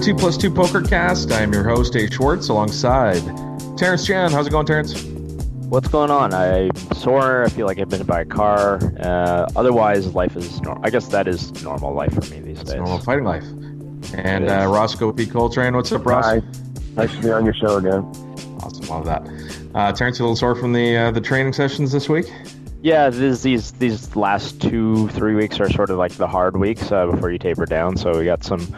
2+2 Pokercast. I am your host, Dave Schwartz, alongside Terrence Jan. How's it going, Terrence? What's going on? I'm sore. I feel like I've been hit by a car. Otherwise, life is normal. I guess that is normal life for me these days. Normal fighting life. And Roscoe P. Coltrane. What's up, Ross? Hi. Nice to be on your show again. Awesome. Love that. Terrence, a little sore from the training sessions this week? Yeah, these last 2-3 weeks are sort of like the hard weeks before you taper down. So we got some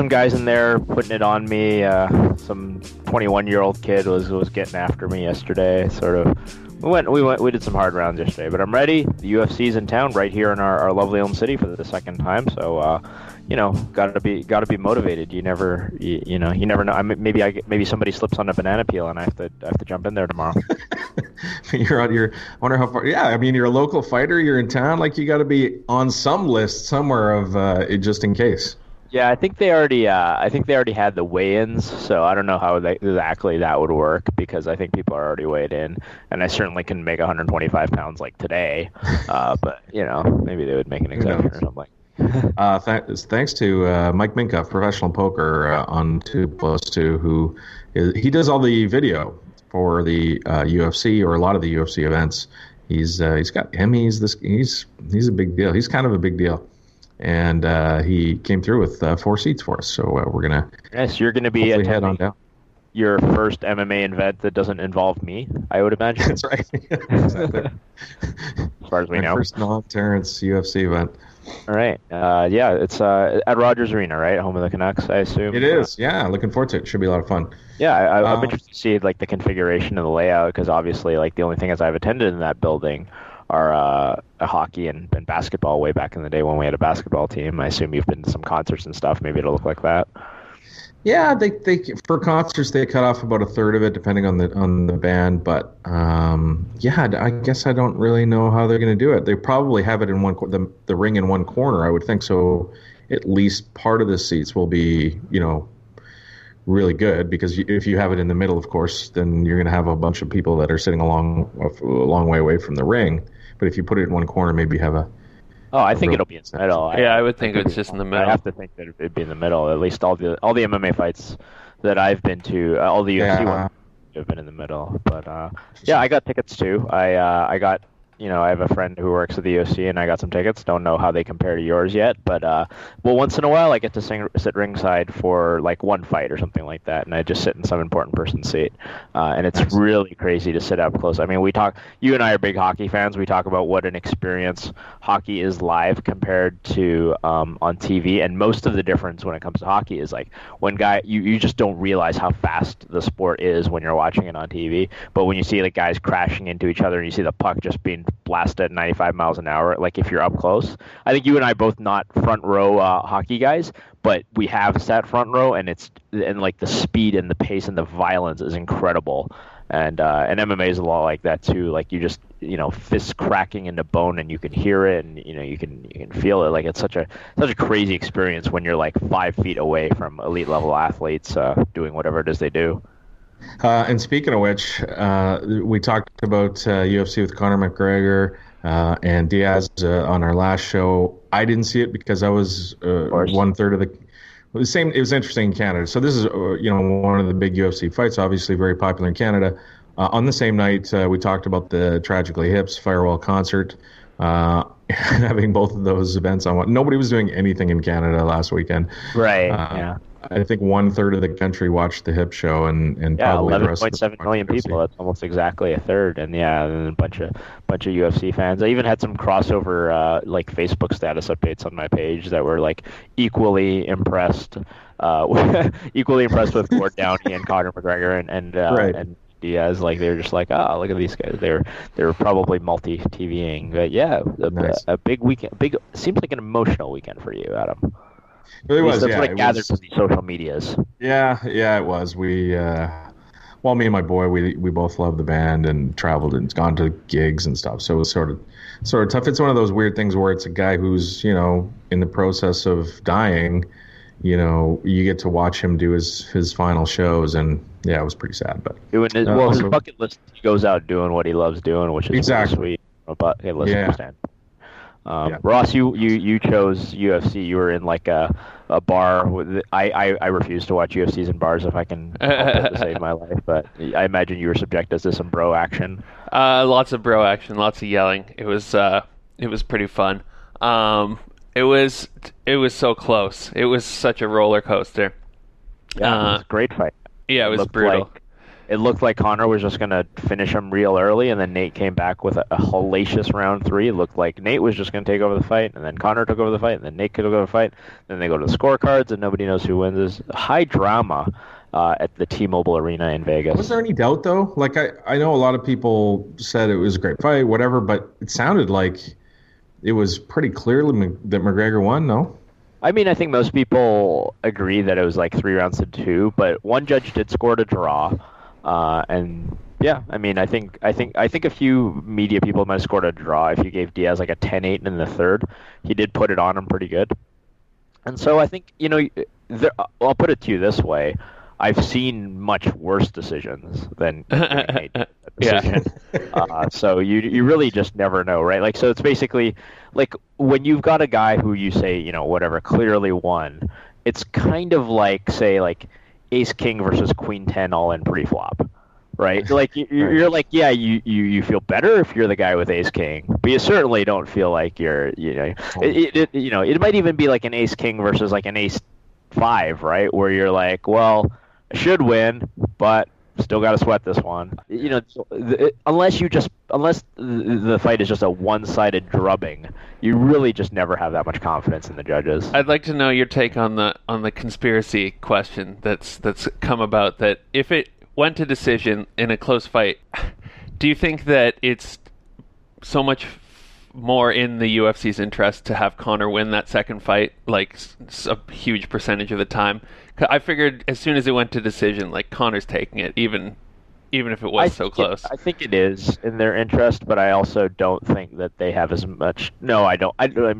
guys in there putting it on me. Some 21-year-old kid was getting after me yesterday. We did some hard rounds yesterday, but I'm ready. The UFC's in town right here in our lovely home city for the second time. So gotta be motivated. You never know. Maybe somebody slips on a banana peel and I have to jump in there tomorrow. You're on your. I wonder how far. Yeah, I mean, you're a local fighter. You're in town. Like, you got to be on some list somewhere of just in case. Yeah, I think they already had the weigh-ins, so I don't know how exactly that would work, because I think people are already weighed in, and I certainly can make 125 pounds like today. But maybe they would make an exception or something. Thanks to Mike Minkoff, Professional Poker on 2+2, who he does all the video for the UFC or a lot of the UFC events. He's got Emmys. He's a big deal. He's kind of a big deal, and he came through with 4 seats for us. So we're gonna. Yes, you're gonna be head on down. Your first MMA event that doesn't involve me, I would imagine. That's right. Exactly. As far as we know. First non-Terrence UFC event. All right. It's at Rogers Arena, right? Home of the Canucks, I assume. It is. Yeah, looking forward to it. Should be a lot of fun. Yeah, I'm interested to see like the configuration of the layout, because obviously, like, the only thing I've attended in that building are hockey and basketball way back in the day when we had a basketball team. I assume you've been to some concerts and stuff. Maybe it'll look like that. Yeah, they for concerts they cut off about a third of it, depending on the band. But I guess I don't really know how they're going to do it. They probably have it in the ring in one corner, I would think. So at least part of the seats will be really good, because if you have it in the middle, of course, then you're going to have a bunch of people that are sitting a long way away from the ring. But if you put it in one corner, maybe have a. Oh, I think it'll be in the middle. Yeah, I would think it's just in the middle. I have to think that it'd be in the middle. At least all the MMA fights that I've been to, all the UFC ones have been in the middle. But I got tickets too. I got. I have a friend who works at the UFC, and I got some tickets. Don't know how they compare to yours yet, but once in a while I get to sit ringside for like one fight or something like that, and I just sit in some important person's seat, and it's really crazy to sit up close. I mean, you and I are big hockey fans. We talk about what an experience hockey is live compared to on TV, and most of the difference when it comes to hockey is like you just don't realize how fast the sport is when you're watching it on TV, but when you see the guys crashing into each other and you see the puck just being blasted at 95 miles an hour, like if you're up close. I think you and I both not front row hockey guys, but we have sat front row, and like the speed and the pace and the violence is incredible. And MMA is a lot like that too. Like, you just fists cracking into bone, and you can hear it, and you can feel it. Like, it's such a crazy experience when you're like 5 feet away from elite level athletes doing whatever it is they do. And speaking of which, we talked about UFC with Conor McGregor and Diaz on our last show. I didn't see it because I was 1/3 of the same. It was interesting in Canada. So this is one of the big UFC fights, obviously very popular in Canada. On the same night, we talked about the Tragically Hip's Firewall concert. Having both of those events on one. Nobody was doing anything in Canada last weekend. Right. Yeah. I think 1/3 of the country watched the Hip show, and probably 11.7 million people. That's almost exactly a third, and and a bunch of UFC fans. I even had some crossover like Facebook status updates on my page that were like equally impressed with Gord Downey and Conor McGregor and Diaz. Like, they're just like, look at these guys. They're probably multi-TVing, but yeah, nice. A big weekend. Seems like an emotional weekend for you, Adam. It really was. That's what I gathered from these social medias. Yeah, it was. We, me and my boy, we both love the band and traveled and gone to gigs and stuff. So it was sort of tough. It's one of those weird things where it's a guy who's in the process of dying. You get to watch him do his final shows, and it was pretty sad. But his bucket list, he goes out doing what he loves doing, which is exactly really sweet. But hey, listen, Ross, you chose UFC. You were in like a bar. I refuse to watch UFCs in bars if I can help it to save my life. But I imagine you were subjected to some bro action. Lots of bro action, lots of yelling. It was pretty fun. It was so close. It was such a roller coaster. Yeah, it was a great fight. Yeah, it was brutal. It looked like Conor was just going to finish him real early, and then Nate came back with a hellacious round 3. It looked like Nate was just going to take over the fight, and then Conor took over the fight, and then Nate took over the fight. Then they go to the scorecards, and nobody knows who wins. It's high drama at the T-Mobile Arena in Vegas. Was there any doubt, though? Like, I know a lot of people said it was a great fight, whatever, but it sounded like it was pretty clearly that McGregor won, no? I mean, I think most people agree that it was like 3 rounds to 2, but one judge did score to draw. And yeah, I mean, I think a few media people might have scored a draw if you gave Diaz like a 10-8 in the third. He did put it on him pretty good. And so I think, I'll put it to you this way. I've seen much worse decisions than Nate decision. So you really just never know, right? Like, so it's basically like when you've got a guy who you say, whatever, clearly won, it's kind of like, say, like ace king versus queen 10 all in pre-flop, right? Like you're like, yeah, you feel better if you're the guy with ace king, but you certainly don't feel like you're, it might even be like an ace king versus like an ace 5, right? Where you're like, well, I should win, but still got to sweat this one. Unless the fight is just a one-sided drubbing, you really just never have that much confidence in the judges. I'd like to know your take on the conspiracy question that's come about, that if it went to decision in a close fight, do you think that it's so much more in the UFC's interest to have Conor win that second fight, like a huge percentage of the time? I figured as soon as it went to decision, like Conor's taking it, even if it was so close. I think it is in their interest, but I also don't think that they have as much. No, I don't.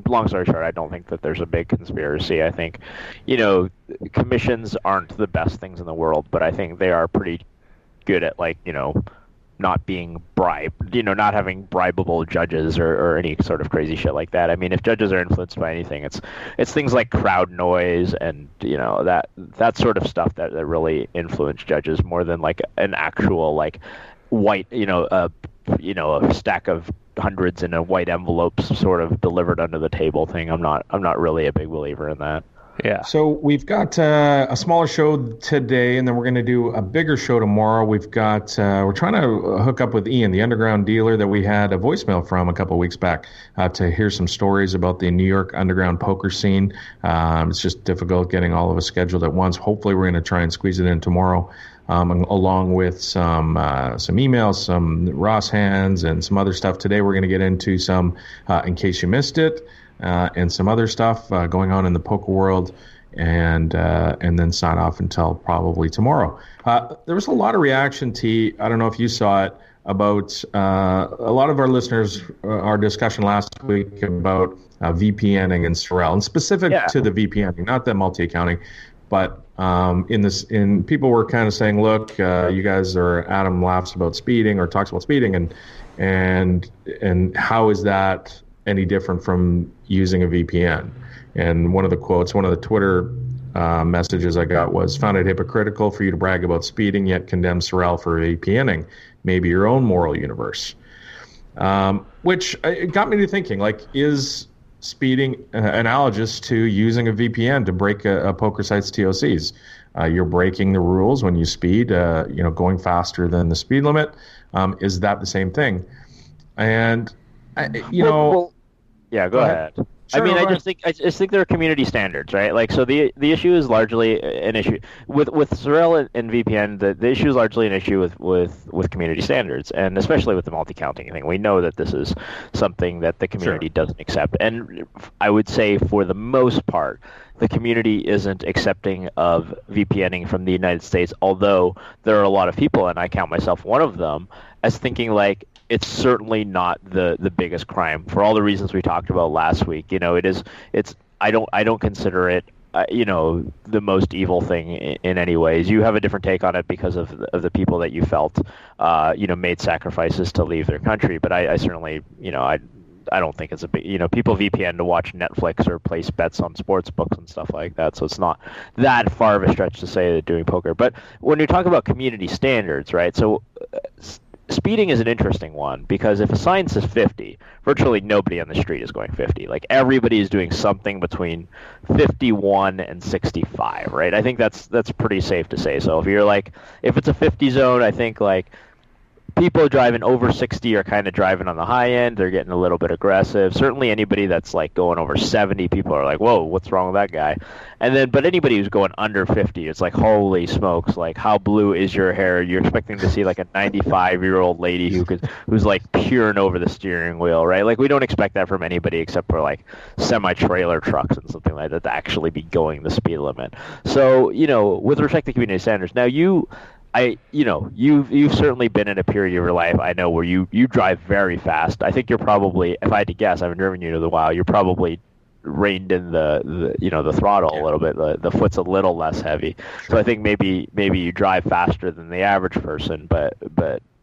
Long story short, I don't think that there's a big conspiracy. I think, commissions aren't the best things in the world, but I think they are pretty good at, like, not being bribed, not having bribable judges or any sort of crazy shit like that. I mean, if judges are influenced by anything, it's things like crowd noise and, that sort of stuff that really influence judges more than like an actual like white, a stack of hundreds in a white envelopes sort of delivered under the table thing. I'm not really a big believer in that. Yeah. So we've got a smaller show today, and then we're going to do a bigger show tomorrow. We've got we're trying to hook up with Ian, the underground dealer that we had a voicemail from a couple of weeks back, to hear some stories about the New York underground poker scene. It's just difficult getting all of us scheduled at once. Hopefully, we're going to try and squeeze it in tomorrow, along with some emails, some Ross hands, and some other stuff. Today, we're going to get into some, in case you missed it. And some other stuff going on in the poker world, and then sign off until probably tomorrow. There was a lot of reaction, T. I don't know if you saw it, about a lot of our listeners, our discussion last week about VPNing and Sorel, and specific to the VPNing, not the multi-accounting, but people were kind of saying, look, you guys Adam laughs about speeding or talks about speeding, and how is that any different from using a VPN? And one of the Twitter messages I got was, found it hypocritical for you to brag about speeding yet condemn Sorel for VPNing, maybe your own moral universe. Which it got me to thinking, like, is speeding analogous to using a VPN to break a poker site's TOCs? You're breaking the rules when you speed, going faster than the speed limit. Is that the same thing? And yeah, go ahead. Sure, I mean, I just think there are community standards, right? Like, so the issue is largely an issue with Sorel and VPN. The issue is largely an issue with community standards, and especially with the multi-counting thing. We know that this is something that the community doesn't accept, and I would say for the most part, the community isn't accepting of VPNing from the United States. Although there are a lot of people, and I count myself one of them, as thinking like, it's certainly not the biggest crime for all the reasons we talked about last week. I don't consider it the most evil thing in any ways. You have a different take on it because of the people that you felt made sacrifices to leave their country, but I certainly I don't think it's a big, people VPN to watch Netflix or place bets on sports books and stuff like that. So it's not that far of a stretch to say that doing poker. But when you talk about community standards, right? So speeding is an interesting one because if a sign says 50, virtually nobody on the street is going 50. Like everybody is doing something between 51 and 65, right? I think that's pretty safe to say. So if it's a 50 zone, I think like people driving over 60 are kind of driving on the high end. They're getting a little bit aggressive. Certainly anybody that's like going over 70, people are like, whoa, what's wrong with that guy? But anybody who's going under 50, it's like, holy smokes, like how blue is your hair? You're expecting to see like a 95-year-old lady who's like peering over the steering wheel, right? Like we don't expect that from anybody except for like semi-trailer trucks and something like that to actually be going the speed limit. So, with respect to community standards, now you've certainly been in a period of your life, I know, where you drive very fast. I think you're probably, if I had to guess, I haven't driven you in a while, you're probably reined in the throttle a little bit. The foot's a little less heavy. So I think maybe you drive faster than the average person, but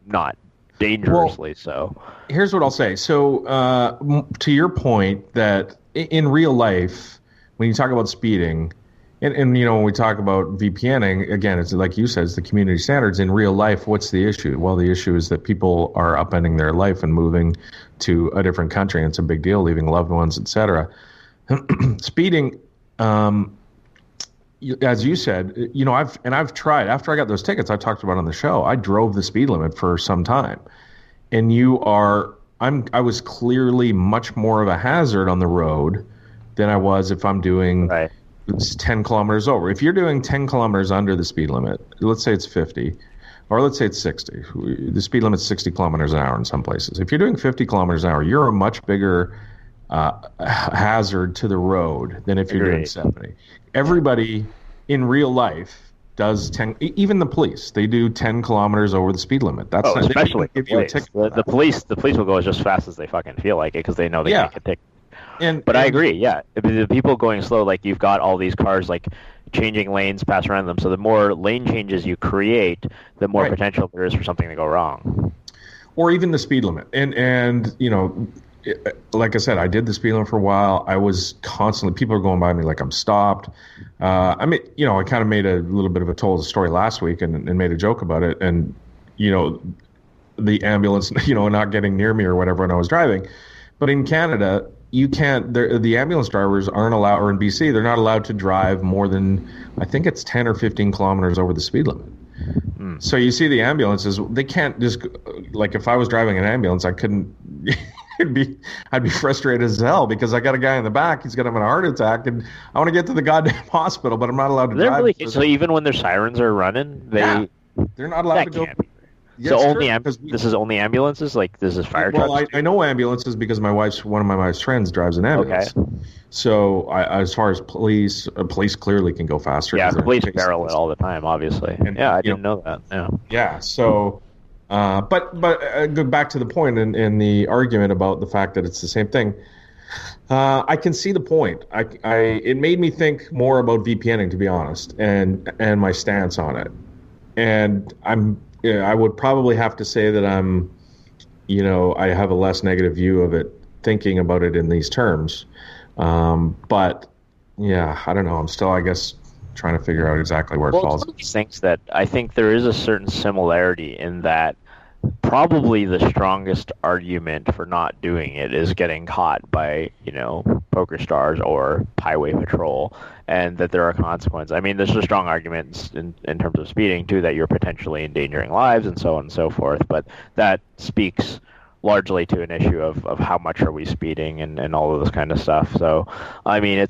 not dangerously so. Here's what I'll say. So to your point that in real life, when you talk about speeding, and when we talk about VPNing, again, it's like you said, it's the community standards. In real life, what's the issue? Well, the issue is that people are upending their life and moving to a different country, and it's a big deal, leaving loved ones, etc. Speeding, as you said, I've tried. After I got those tickets, I talked about on the show, I drove the speed limit for some time. And I was clearly much more of a hazard on the road than I was if I'm doing... Right. It's 10 kilometers over. If you're doing 10 kilometers under the speed limit, let's say it's 50, or let's say it's 60. The speed limit's 60 kilometers an hour in some places. If you're doing 50 kilometers an hour, you're a much bigger hazard to the road than if you're doing 70. Everybody in real life does 10, even the police, they do 10 kilometers over the speed limit. That's especially if you a ticket. The police will go just fast as they fucking feel like it because they know they can't get tickets. But I agree, yeah. The people going slow, like you've got all these cars like changing lanes, pass around them. So the more lane changes you create, the more potential there is for something to go wrong. Or even the speed limit. And like I said, I did the speed limit for a while. I was constantly, people are going by me like I'm stopped. I kind of made a little bit of a story last week and made a joke about it. And, the ambulance, not getting near me or whatever when I was driving. But in Canada, you can't, the ambulance drivers aren't allowed, or in BC, they're not allowed to drive more than, I think it's 10 or 15 kilometers over the speed limit. So you see the ambulances, they can't just, like if I was driving an ambulance, I couldn't, I'd be frustrated as hell because I got a guy in the back, he's going to have a heart attack, and I want to get to the goddamn hospital, but I'm not allowed to drive. Really, so even when their sirens are running, they're not allowed to go. Yeah, so this is only ambulances? Like this is fire trucks? Well, I know ambulances because one of my wife's friends drives an ambulance. Okay. So as far as police clearly can go faster. Yeah, police barrel it all the time, obviously. And, I didn't know that. Yeah. Yeah. So, but go back to the point in the argument about the fact that it's the same thing. I can see the point. It made me think more about VPNing, to be honest, and my stance on it. And I would probably have to say that I have a less negative view of it, thinking about it in these terms. But yeah, I don't know. I'm still, I guess, trying to figure out exactly where it falls. It's one of these things that I think there is a certain similarity in that probably the strongest argument for not doing it is getting caught by, Poker Stars or Highway Patrol, and that there are consequences. I mean, there's a strong argument in terms of speeding, too, that you're potentially endangering lives and so on and so forth, but that speaks largely to an issue of how much are we speeding and all of this kind of stuff. So, I mean,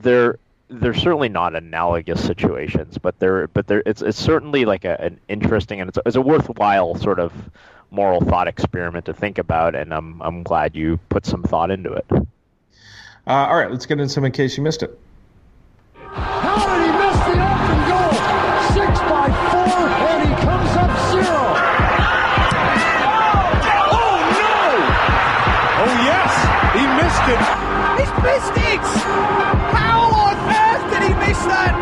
they're certainly not analogous situations, but it's certainly like an interesting, and it's a worthwhile sort of moral thought experiment to think about, and I'm glad you put some thought into it. All right, let's get into some in case you missed it. How did he miss the open goal? 6x4, and he comes up 0. Oh no! Oh yes, he missed it. He's missed it! How on earth did he miss that?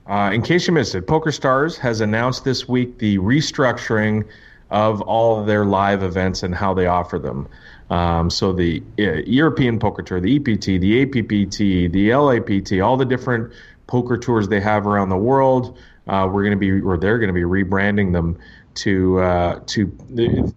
In case you missed it, PokerStars has announced this week the restructuring of all of their live events and how they offer them. So the European Poker Tour, the EPT, the APPT, the LAPT, all the different poker tours they have around the world, they're going to be rebranding them to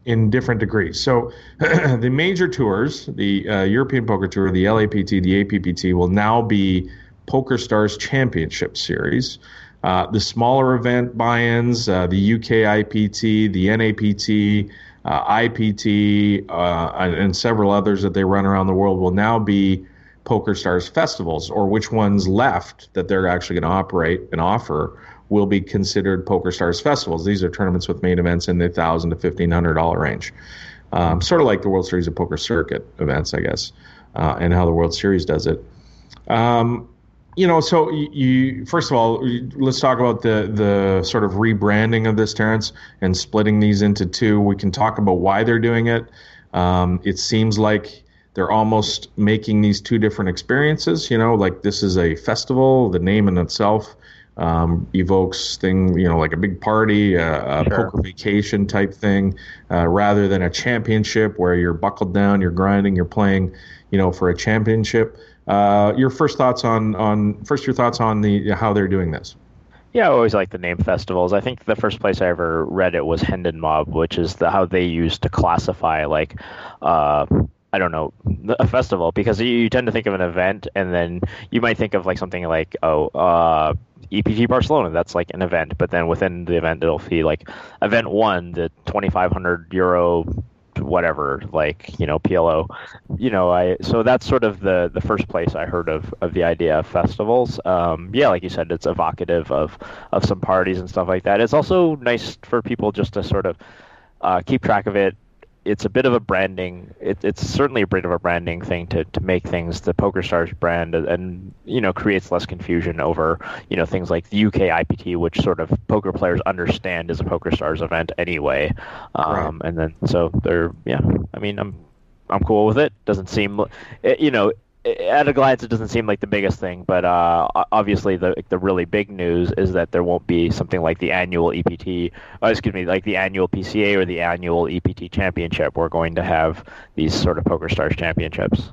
in different degrees. So the major tours, the European Poker Tour, the LAPT, the APPT, will now be PokerStars Championship Series. The smaller event buy-ins, the UK IPT, the NAPT, IPT, and several others that they run around the world will now be PokerStars festivals, or which ones left that they're actually going to operate and offer will be considered PokerStars festivals. These are tournaments with main events in the $1,000 to $1,500 range, sort of like the World Series of Poker Circuit events, I guess, and how the World Series does it. So you first of all, let's talk about the sort of rebranding of this, Terrence, and splitting these into two. We can talk about why they're doing it. It seems like they're almost making these two different experiences. Like this is a festival. The name in itself evokes like a big party, a Sure. poker vacation type thing, rather than a championship where you're buckled down, you're grinding, you're playing, for a championship. Your thoughts on how they're doing this? Yeah, I always like the name festivals. I think the first place I ever read it was Hendon Mob, which is how they used to classify a festival, because you tend to think of an event and then you might think of like something like EPT Barcelona, that's like an event, but then within the event it'll be like event 1, the €2,500 whatever, PLO, so that's sort of the first place I heard of the idea of festivals. Like you said, it's evocative of some parties and stuff like that. It's also nice for people just to sort of keep track of it. It's a bit of a branding. It's certainly a bit of a branding thing to make things the PokerStars brand, and creates less confusion over things like the UK IPT, which sort of poker players understand is a PokerStars event anyway. Right. And then so they're I'm cool with it. Doesn't seem at a glance, it doesn't seem like the biggest thing, but obviously the really big news is that there won't be something like the annual like the annual PCA or the annual EPT championship. We're going to have these sort of PokerStars championships.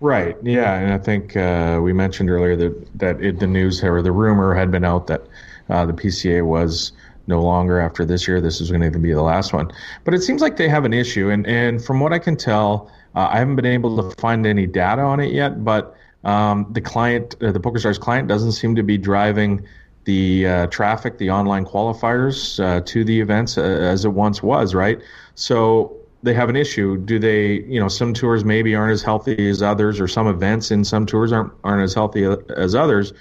Right. Yeah, and I think we mentioned earlier that the news or the rumor had been out that the PCA was no longer after this year. This is going to be the last one. But it seems like they have an issue, and from what I can tell, I haven't been able to find any data on it yet, but the client, the PokerStars client, doesn't seem to be driving the traffic, the online qualifiers to the events as it once was, right? So they have an issue. Do they, some tours maybe aren't as healthy as others, or some events in some tours aren't as healthy as others.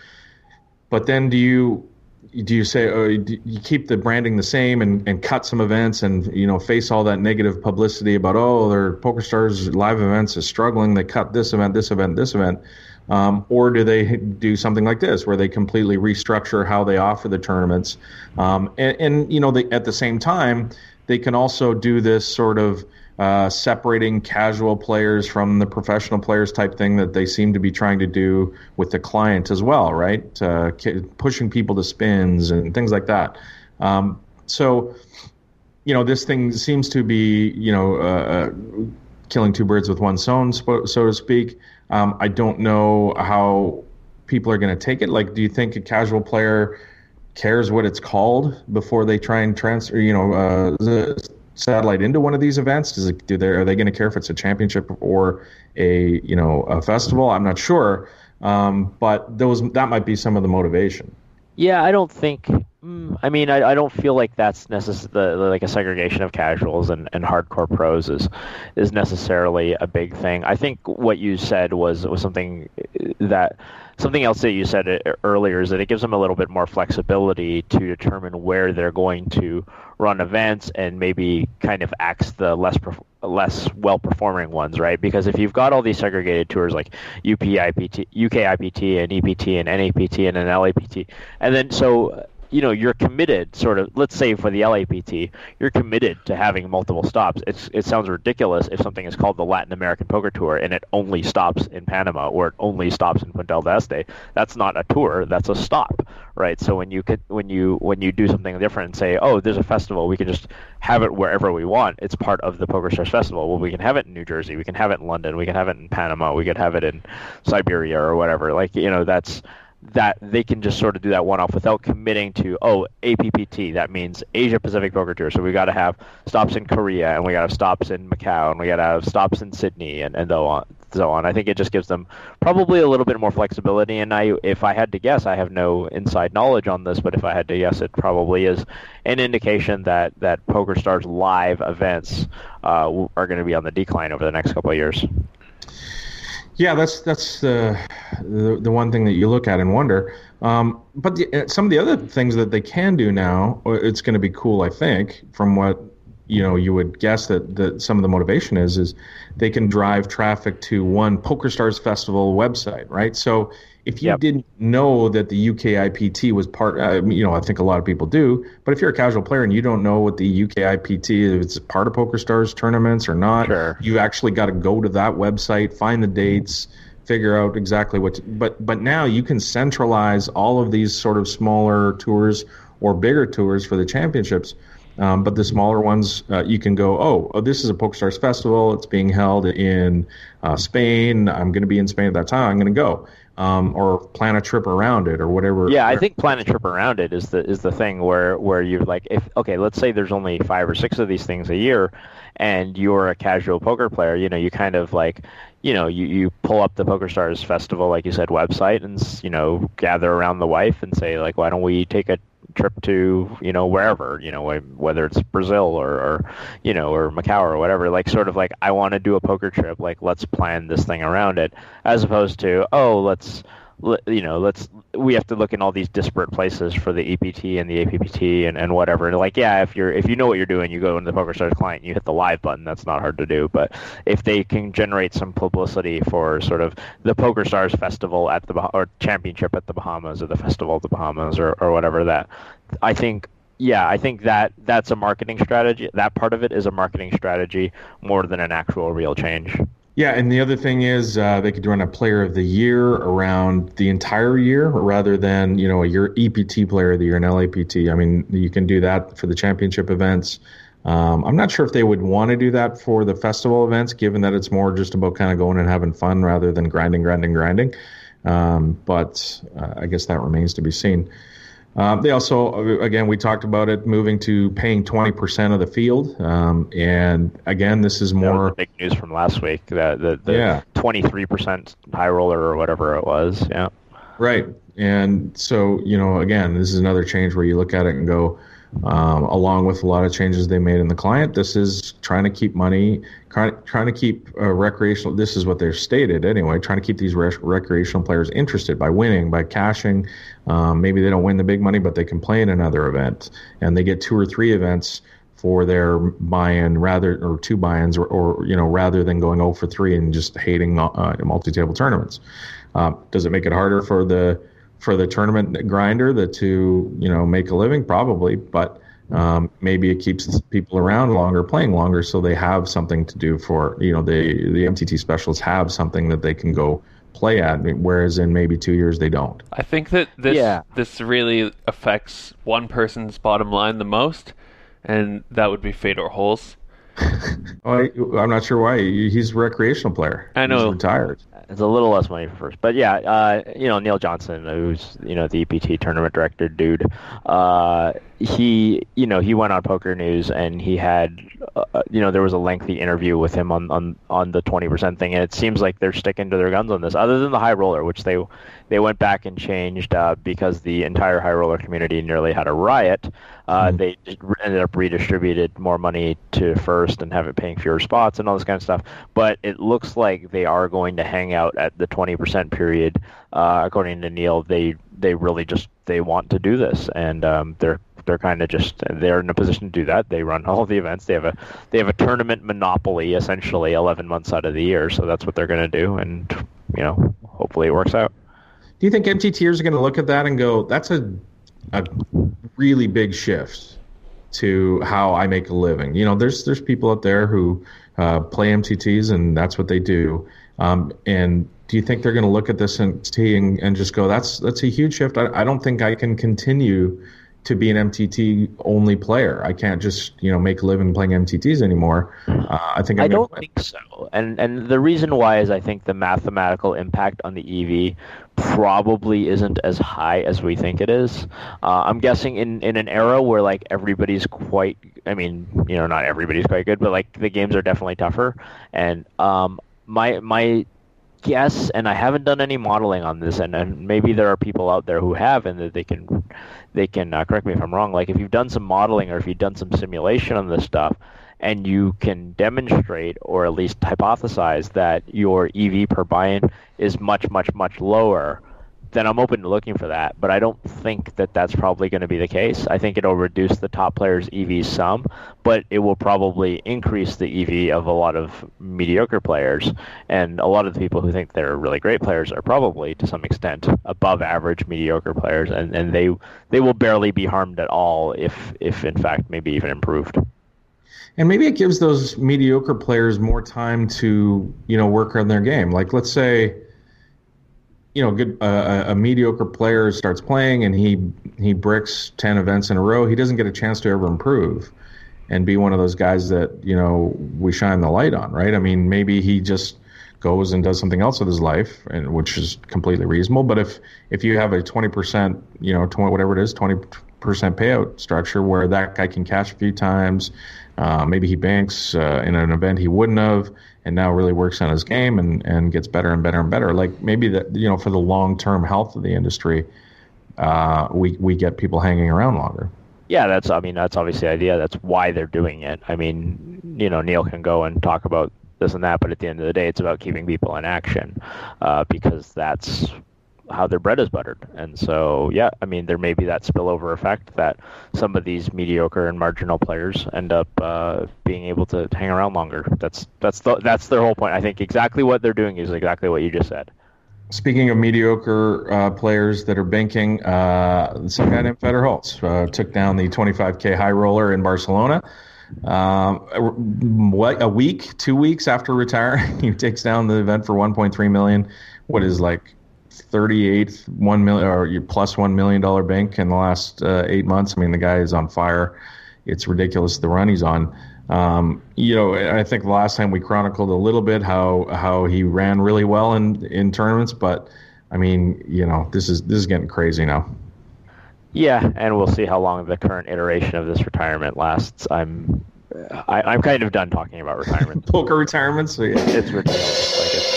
But then do you say, do you keep the branding the same and cut some events and, face all that negative publicity about, their PokerStars live events is struggling, they cut this event, this event, this event? Or do they do something like this, where they completely restructure how they offer the tournaments? At the same time, they can also do this sort of separating casual players from the professional players type thing that they seem to be trying to do with the client as well, right? Pushing people to spins and things like that. So this thing seems to be, killing two birds with one stone, so to speak. I don't know how people are going to take it. Like, do you think a casual player cares what it's called before they try and transfer, the satellite into one of these events? Are they going to care if it's a championship or a festival? I'm not sure, but that might be some of the motivation. Yeah, I don't think. I don't feel like that's necessarily like a segregation of casuals and hardcore pros is necessarily a big thing. I think what you said was something else that you said earlier, is that it gives them a little bit more flexibility to determine where they're going to run events and maybe kind of axe the less well-performing ones, right? Because if you've got all these segregated tours like UK IPT and EPT and NAPT and an LAPT, and then so you're committed sort of, let's say for the LAPT, you're committed to having multiple stops. It sounds ridiculous if something is called the Latin American Poker Tour and it only stops in Panama or it only stops in Punta del Este. That's not a tour, that's a stop, right? So when you do something different and say, oh, there's a festival, we can just have it wherever we want. It's part of the PokerStars Festival. Well, we can have it in New Jersey, we can have it in London, we can have it in Panama, we could have it in Siberia or whatever. Like, that's that they can just sort of do that one-off without committing to, APPT, that means Asia Pacific Poker Tour, so we got to have stops in Korea, and we got to have stops in Macau, and we got to have stops in Sydney, and so on. I think it just gives them probably a little bit more flexibility, and if I had to guess, I have no inside knowledge on this, but if I had to guess, it probably is an indication that PokerStars live events are going to be on the decline over the next couple of years. Yeah, that's the one thing that you look at and wonder. But some of the other things that they can do now, it's going to be cool, I think, from what you would guess that some of the motivation is they can drive traffic to one PokerStars Festival website, right? So if you didn't know that the UKIPT was part, I think a lot of people do, but if you're a casual player and you don't know what the UKIPT is, if it's part of PokerStars tournaments or not, sure, you actually got to go to that website, find the dates, figure out exactly but now you can centralize all of these sort of smaller tours or bigger tours for the championships. But the smaller ones, you can go, oh, this is a PokerStars Festival. It's being held in Spain. I'm going to be in Spain at that time. I'm going to go. Or plan a trip around it or whatever. Yeah, I think plan a trip around it is the thing where you're like, let's say there's only 5 or 6 of these things a year and you're a casual poker player, you kind of like, you pull up the PokerStars Festival, like you said, website and, gather around the wife and say, like, why don't we take a trip to wherever, whether it's Brazil or Macau or whatever, like sort of like, I want to do a poker trip, like let's plan this thing around it, as opposed to we have to look in all these disparate places for the EPT and the APPT and whatever. And like, if you know what you're doing, you go into the PokerStars client, you hit the live button. That's not hard to do. But if they can generate some publicity for sort of the PokerStars Festival or Championship at the Bahamas or the Festival of the Bahamas or whatever, that I think that's a marketing strategy. That part of it is a marketing strategy more than an actual real change. Yeah, and the other thing is they could run a Player of the Year around the entire year rather than, a year EPT Player of the Year and LAPT. I mean, you can do that for the championship events. I'm not sure if they would want to do that for the festival events, given that it's more just about kind of going and having fun rather than grinding. But I guess that remains to be seen. They also, again, we talked about it, moving to paying 20% of the field. And again, this is more... That was the big news from last week, the 23% high roller or whatever it was. Yeah. Right. And so, again, this is another change where you look at it and go, along with a lot of changes they made in the client, this is trying to keep money, trying to keep recreational, this is what they're stated anyway, trying to keep these recreational players interested by winning, by cashing. Maybe they don't win the big money, but they can play in another event, and they get 2 or 3 events for their buy-in or 2 buy-ins or rather than going 0 for 3 and just hating multi-table tournaments. Does it make it harder for the tournament grinder to make a living? Probably, but maybe it keeps people around longer, playing longer, so they have something to do for the MTT specialists have something that they can go play at, whereas in maybe 2 years they don't. I think that this really affects one person's bottom line the most, and that would be Fedor Holz. I'm not sure why. He's a recreational player. I know. He's retired. It's a little less money for first, but Neil Johnson, who's the EPT tournament director dude, he went on Poker News and he had there was a lengthy interview with him on the 20% thing, and it seems like they're sticking to their guns on this, other than the high roller, which they went back and changed because the entire high roller community nearly had a riot. They ended up redistributed more money to first and have it paying fewer spots and all this kind of stuff. But it looks like they are going to hang out at the 20% period. According to Neil, they really just they want to do this, and they're kind of just they're in a position to do that. They run all the events. They have a tournament monopoly essentially 11 months out of the year. So that's what they're going to do, and hopefully it works out. Do you think MTTers are going to look at that and go, that's a really big shift to how I make a living. You know, there's people out there who play MTTs and that's what they do. And do you think they're going to look at this and just go, that's a huge shift? I don't think I can continue to be an MTT only player. I can't just make a living playing MTTs anymore. I think I don't think so. And the reason why is I think the mathematical impact on the EV probably isn't as high as we think it is. I'm guessing in an era where like everybody's quite, I mean, not everybody's quite good, but like the games are definitely tougher. And my guess, and I haven't done any modeling on this, and maybe there are people out there who have, and that they can correct me if I'm wrong. Like if you've done some modeling or if you've done some simulation on this stuff, and you can demonstrate or at least hypothesize that your EV per buy-in is much, much, much lower, then I'm open to looking for that. But I don't think that that's probably going to be the case. I think it'll reduce the top players' EV some, but it will probably increase the EV of a lot of mediocre players. And a lot of the people who think they're really great players are probably, to some extent, above average mediocre players. And they will barely be harmed at all if in fact, maybe even improved. And maybe it gives those mediocre players more time to, work on their game. Like, let's say, a mediocre player starts playing and he bricks 10 events in a row. He doesn't get a chance to ever improve and be one of those guys that, we shine the light on, right? I mean, maybe he just goes and does something else with his life, and which is completely reasonable. But if you have a 20%, 20 whatever it is, 20% payout structure where that guy can cash a few times, maybe he banks in an event he wouldn't have, and now really works on his game and gets better and better and better. Like maybe that, for the long-term health of the industry, we get people hanging around longer. Yeah, that's obviously the idea. That's why they're doing it. I mean, Neil can go and talk about this and that, but at the end of the day, it's about keeping people in action, because that's how their bread is buttered. And so, yeah, I mean, there may be that spillover effect that some of these mediocre and marginal players end up being able to hang around longer. That's their whole point. I think exactly what they're doing is exactly what you just said. Speaking of mediocre players that are banking, some guy named Federer Holtz took down the 25K high roller in Barcelona. 2 weeks after retiring, he takes down the event for 1.3 million. What is like 38th $1 million or plus $1 million bank in the last 8 months. I mean, the guy is on fire. It's ridiculous the run he's on. I think the last time we chronicled a little bit how he ran really well in tournaments, but I mean, this is getting crazy now. Yeah, and we'll see how long the current iteration of this retirement lasts. I'm kind of done talking about retirement. Poker retirements. So yeah. It's ridiculous.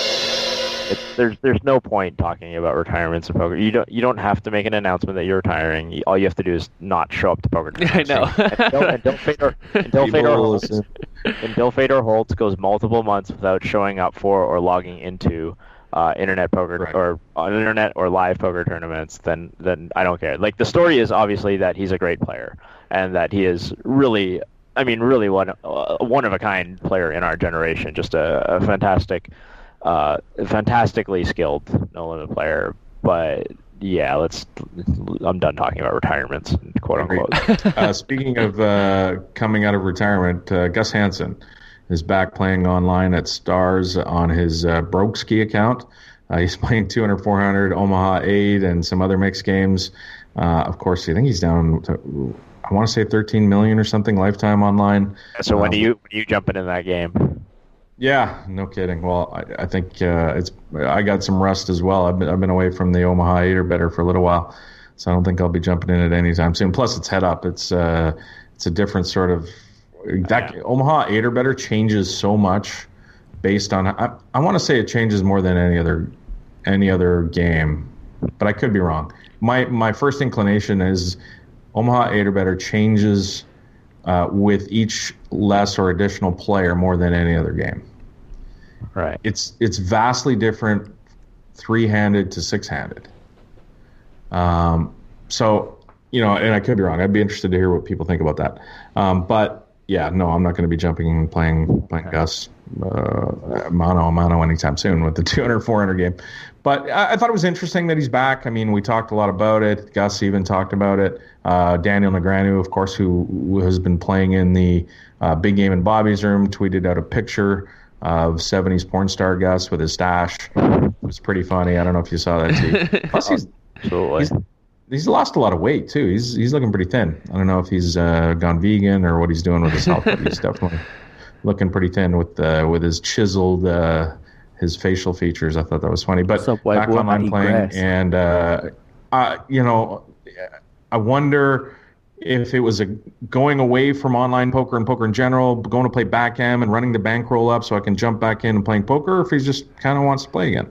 There's no point talking about retirements in poker. You don't have to make an announcement that you're retiring. All you have to do is not show up to poker tournaments. I know. Until Fedor Holtz goes multiple months without showing up for or logging into internet poker right. or on internet or live poker tournaments, then I don't care. Like the story is obviously that he's a great player and that he is really one of a kind player in our generation. Just a fantastically skilled no limit player. But yeah, I'm done talking about retirements, quote unquote. Speaking of coming out of retirement, Gus Hansen is back playing online at Stars on his Broke Ski account. He's playing 200, 400, Omaha 8, and some other mixed games. Of course, I think he's down to, I want to say 13 million or something lifetime online. So when do you jump into that game? Yeah, no kidding. Well, I think I got some rust as well. I've been away from the Omaha 8 or better for a little while, so I don't think I'll be jumping in it anytime soon. Plus, it's head up. It's a different sort of Omaha 8 or better changes so much based on. I want to say it changes more than any other game, but I could be wrong. My first inclination is Omaha 8 or better changes with each less or additional player more than any other game. Right. It's vastly different 3-handed to 6-handed. So, and I could be wrong. I'd be interested to hear what people think about that. But, no, I'm not going to be jumping and playing Gus mano a mano anytime soon with the 200-400 game. But I thought it was interesting that he's back. I mean, we talked a lot about it. Gus even talked about it. Daniel Negreanu, of course, who has been playing in the big game in Bobby's room, tweeted out a picture of 70s porn star Gus with his stash. It was pretty funny. I don't know if you saw that too. Plus, he's lost a lot of weight too. He's looking pretty thin. I don't know if he's gone vegan or what he's doing with his health, but he's definitely looking pretty thin with his chiseled his facial features. I thought that was funny. But back online playing, and I wonder if it was going away from online poker and poker in general, going to play backgammon and running the bankroll up so I can jump back in and playing poker, or if he just kind of wants to play again.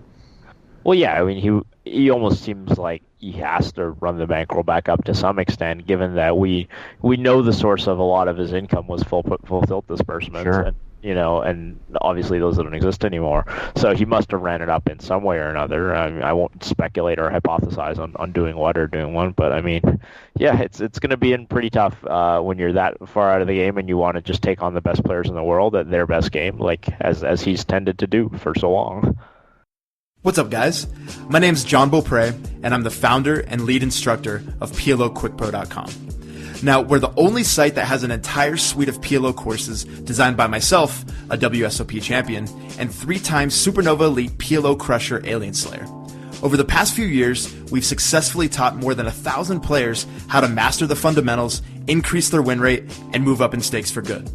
Well, yeah, I mean, he almost seems like he has to run the bankroll back up to some extent, given that we know the source of a lot of his income was full tilt disbursements. Sure. And obviously those don't exist anymore. So he must have ran it up in some way or another. I won't speculate or hypothesize on doing what or doing one, but I mean, yeah, it's going to be pretty tough when you're that far out of the game and you want to just take on the best players in the world at their best game, like as he's tended to do for so long. What's up, guys? My name's John Beaupre, and I'm the founder and lead instructor of PLOQuickPro.com. Now, we're the only site that has an entire suite of PLO courses designed by myself, a WSOP champion, and 3-time Supernova Elite PLO Crusher Alien Slayer. Over the past few years, we've successfully taught more than 1,000 players how to master the fundamentals, increase their win rate, and move up in stakes for good.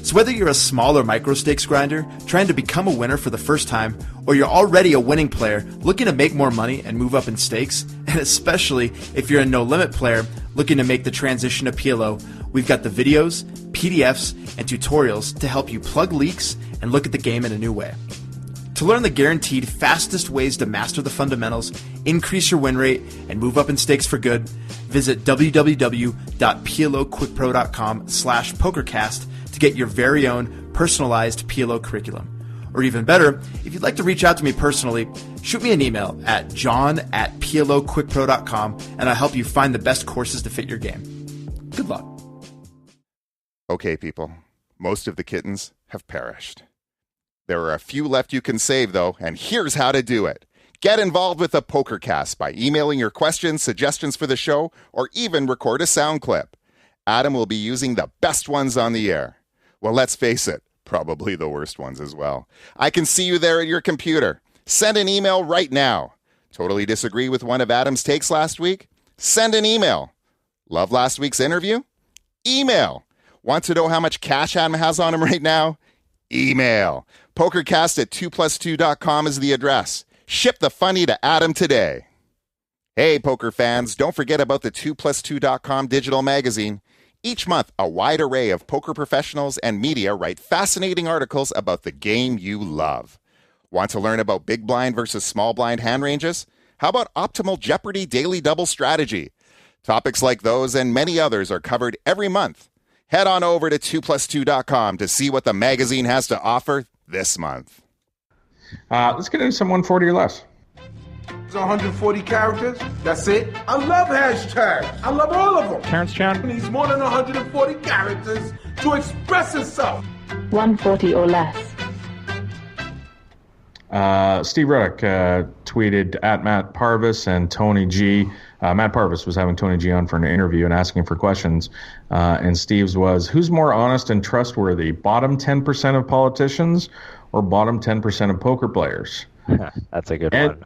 So whether you're a small or micro stakes grinder trying to become a winner for the first time, or you're already a winning player looking to make more money and move up in stakes, and especially if you're a no-limit player looking to make the transition to PLO, we've got the videos, PDFs, and tutorials to help you plug leaks and look at the game in a new way. To learn the guaranteed fastest ways to master the fundamentals, increase your win rate, and move up in stakes for good, visit www.ploquidpro.com/pokercast to get your very own personalized PLO curriculum. Or even better, if you'd like to reach out to me personally, shoot me an email at john@ploquickpro.com and I'll help you find the best courses to fit your game. Good luck. Okay, people, most of the kittens have perished. There are a few left you can save, though, and here's how to do it. Get involved with the Pokercast by emailing your questions, suggestions for the show, or even record a sound clip. Adam will be using the best ones on the air. Well, let's face it, probably the worst ones as well. I can see you there at your computer. Send an email right now. Totally disagree with one of Adam's takes last week? Send an email. Love last week's interview? Email. Want to know how much cash Adam has on him right now? Email. Pokercast@2plus2.com is the address. Ship the funny to Adam today. Hey, poker fans, don't forget about the 2plus2.com digital magazine. Each month, a wide array of poker professionals and media write fascinating articles about the game you love. Want to learn about big blind versus small blind hand ranges? How about optimal Jeopardy daily double strategy? Topics like those and many others are covered every month. Head on over to 2plus2.com to see what the magazine has to offer this month. Let's get into some 140 or less. 140 characters. That's it. I love hashtags. I love all of them. Terrence Chan needs more than 140 characters to express himself. 140 or less. Steve Ruddock tweeted at Matt Parvis and Tony G. Matt Parvis was having Tony G on for an interview and asking for questions. And Steve's was, who's more honest and trustworthy, bottom 10% of politicians or bottom 10% of poker players? That's a good one.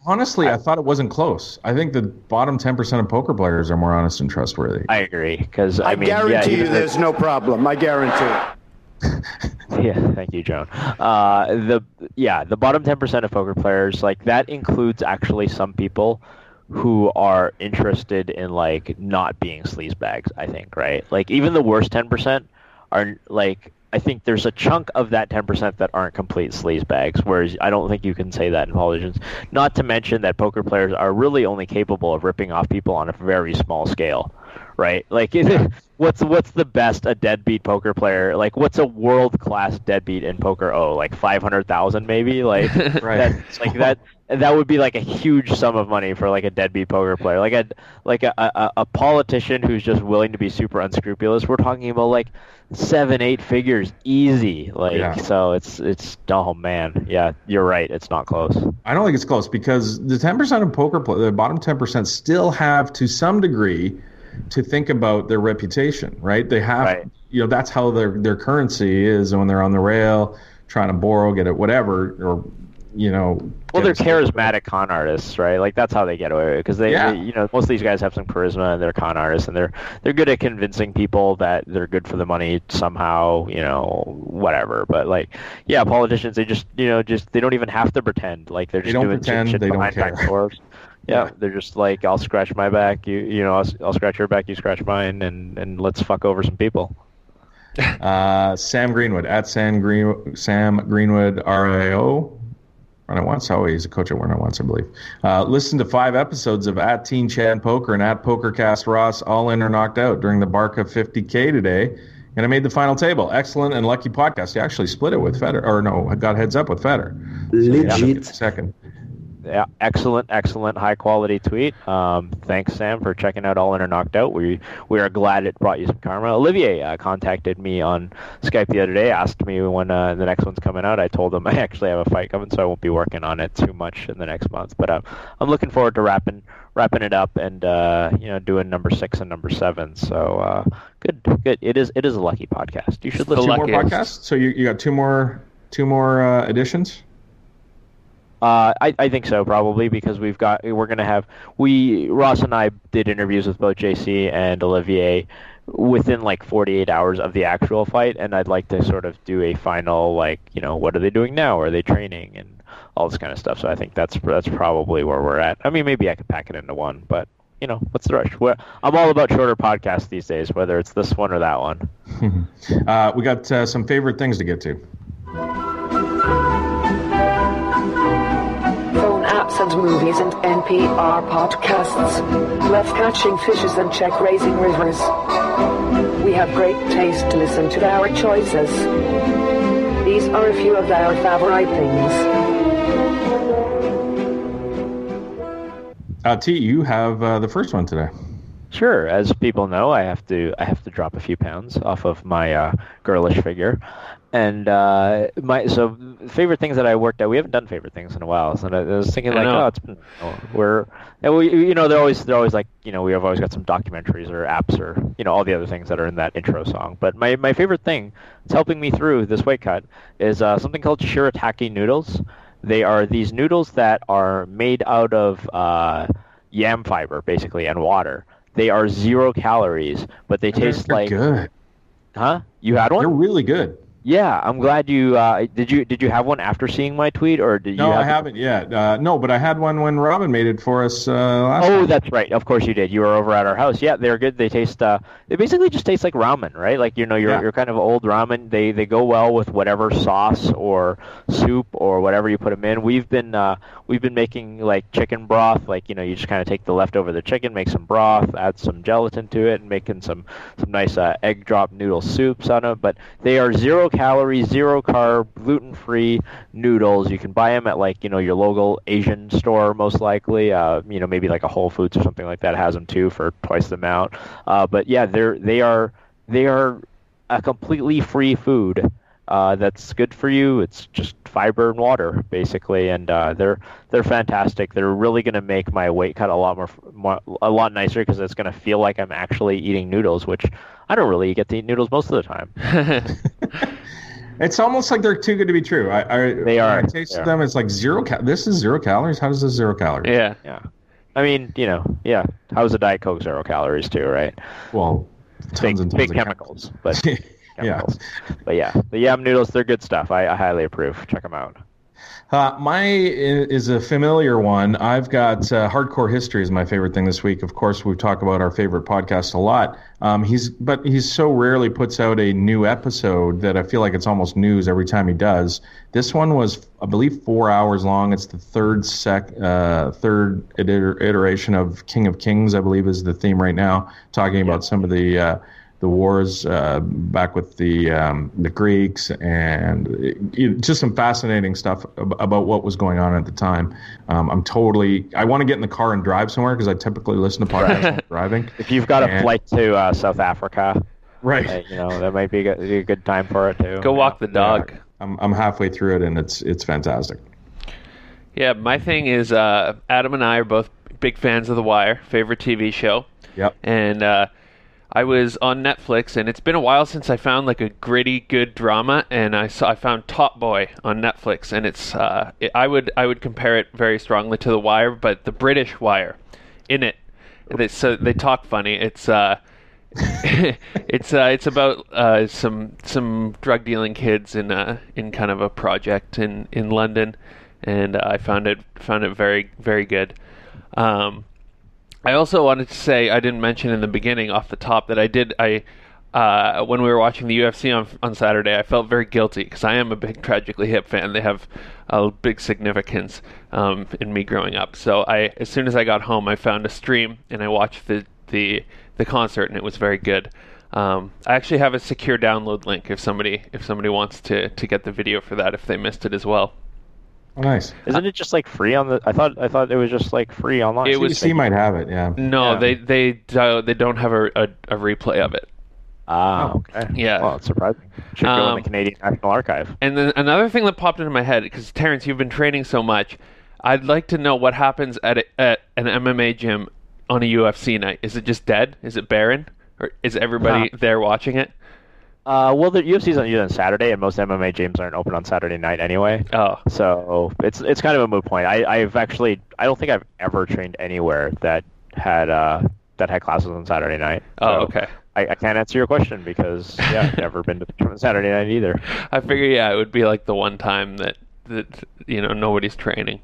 Honestly, I thought it wasn't close. I think the bottom 10% of poker players are more honest and trustworthy. I agree. Because I mean, guarantee you there's no problem. I guarantee it. Yeah, thank you, Joan. The bottom 10% of poker players, like that includes actually some people who are interested in like not being sleazebags, I think, right? Like even the worst 10% are like, I think there's a chunk of that 10% that aren't complete sleazebags, whereas I don't think you can say that in politicians. Not to mention that poker players are really only capable of ripping off people on a very small scale, right? Like, what's the best a deadbeat poker player? Like, what's a world-class deadbeat in poker? Oh, like 500,000 maybe? Like, Right. that would be like a huge sum of money for like a deadbeat poker player. Like a politician who's just willing to be super unscrupulous. We're talking about like 7-8 figures easy. Like, so it's oh man, yeah, you're right. It's not close. I don't think it's close because the 10% of poker the bottom 10% still have to some degree to think about their reputation, right? They have, that's how their currency is when they're on the rail trying to borrow, get it, whatever, or well, they're charismatic con artists, right? Like that's how they get away with it, because they, most of these guys have some charisma and they're con artists, and they're good at convincing people that they're good for the money somehow, whatever. But like, yeah, politicians, they just they don't even have to pretend. Like they're just doing shit they behind don't care. backdoors. Yeah, they're just like, I'll scratch my back, I'll scratch your back, you scratch mine, and let's fuck over some people. Sam Greenwood at Sam Greenwood RIO. Run It Once. Oh, he's a coach at Run It Once, I believe. Listen to 5 episodes of at Teen Chad Poker and at Pokercast Ross, all in or knocked out during the Barca 50K today, and I made the final table. Excellent and lucky podcast. You actually split it with Federer, or no, I got heads up with Federer. Legit. Second. Yeah, excellent, high quality tweet. Thanks, Sam, for checking out All In or Knocked Out. We are glad it brought you some karma. Olivier contacted me on Skype the other day, asked me when the next one's coming out. I told him I actually have a fight coming, so I won't be working on it too much in the next month. But I'm looking forward to wrapping it up and doing number 6 and number 7. So good. It is a lucky podcast. You should listen to to more podcasts. So you got two more editions. I think so, probably, because Ross and I did interviews with both JC and Olivier within like 48 hours of the actual fight, and I'd like to sort of do a final, like, what are they doing now? Are they training? And all this kind of stuff. So I think that's probably where we're at. I mean, maybe I could pack it into one, but what's the rush? I'm all about shorter podcasts these days, whether it's this one or that one. We got some favorite things to get to. Apps and movies and NPR podcasts. Love catching fishes and check raising rivers. We have great taste to listen to our choices. These are a few of our favorite things. T, you have the first one today. Sure. As people know, I have to drop a few pounds off of my girlish figure. And so favorite things that I worked out. We haven't done favorite things in a while, so I was thinking it's been they're always like we have always got some documentaries or apps or all the other things that are in that intro song. But my favorite thing that's helping me through this weight cut is something called shirataki noodles. They are these noodles that are made out of yam fiber basically and water. They are 0 calories, but they taste like good. Huh? You had one? They're really good. Yeah, I'm glad you did you have one after seeing my tweet, or did you? No, I haven't yet. No, but I had one when Robin made it for us last time. Oh, that's right. Of course you did. You were over at our house. Yeah, they're good. They taste. They basically just taste like ramen, right? Like your kind of old ramen. They go well with whatever sauce or soup or whatever you put them in. We've been making like chicken broth. Like you just kind of take the leftover the chicken, make some broth, add some gelatin to it, and making some nice egg drop noodle soups on it. But they are 0 calorie, 0 carb, gluten-free noodles. You can buy them at like your local Asian store, most likely. Maybe like a Whole Foods or something like that has them too for twice the amount. But yeah, they are a completely free food that's good for you. It's just fiber and water basically, and they're fantastic. They're really going to make my weight cut a lot nicer because it's going to feel like I'm actually eating noodles, which I don't really get to eat noodles most of the time. It's almost like they're too good to be true. They are. I tasted them. It's like 0 This is 0 calories. How does this 0 calories? Yeah. I mean, how's a Diet Coke 0 calories too, right? Well, tons and tons big of chemicals, but chemicals. But yeah, the yam noodles, they're good stuff. I highly approve. Check them out. My is a familiar one. I've got Hardcore History is my favorite thing this week. Of course, we've talked about our favorite podcast a lot. He's so rarely puts out a new episode that I feel like it's almost news every time he does. This one was, I believe, 4 hours long. It's the third iteration of King of Kings, I believe, is the theme right now, talking about some of the wars back with the Greeks, and just some fascinating stuff about what was going on at the time. I want to get in the car and drive somewhere because I typically listen to podcasts while driving. If you've got a flight to South Africa, right? That might be a good time for it too. Go walk the dog. Yeah, I'm halfway through it, and it's fantastic. Yeah, my thing is Adam and I are both big fans of The Wire, favorite TV show. Yep. And I was on Netflix, and it's been a while since I found like a gritty, good drama, and I found Top Boy on Netflix, and it's I would compare it very strongly to The Wire, but the British Wire. In it, they talk funny. It's it's about some drug dealing kids in kind of a project in London, and I found it very, very good. I also wanted to say, I didn't mention in the beginning off the top that when we were watching the UFC on Saturday, I felt very guilty because I am a big Tragically Hip fan. They have a big significance in me growing up. So as soon as I got home, I found a stream and I watched the concert, and it was very good. I actually have a secure download link if somebody wants to get the video for that if they missed it as well. Oh, nice. Isn't it just like free on the? I thought it was just like free online. CBC might have it. Yeah. No, yeah. They don't have a replay of it. Ah, okay. Yeah. Well, it's surprising. Should go in the Canadian National Archive. And then another thing that popped into my head, because Terrence, you've been training so much, I'd like to know what happens at an MMA gym on a UFC night. Is it just dead? Is it barren? Or is everybody there watching it? Well, the UFC's on Saturday, and most MMA gyms aren't open on Saturday night anyway. Oh, so it's kind of a moot point. I don't think I've ever trained anywhere that had classes on Saturday night. Oh, okay. I can't answer your question because I've never been to the gym on Saturday night either. I figure it would be like the one time that nobody's training.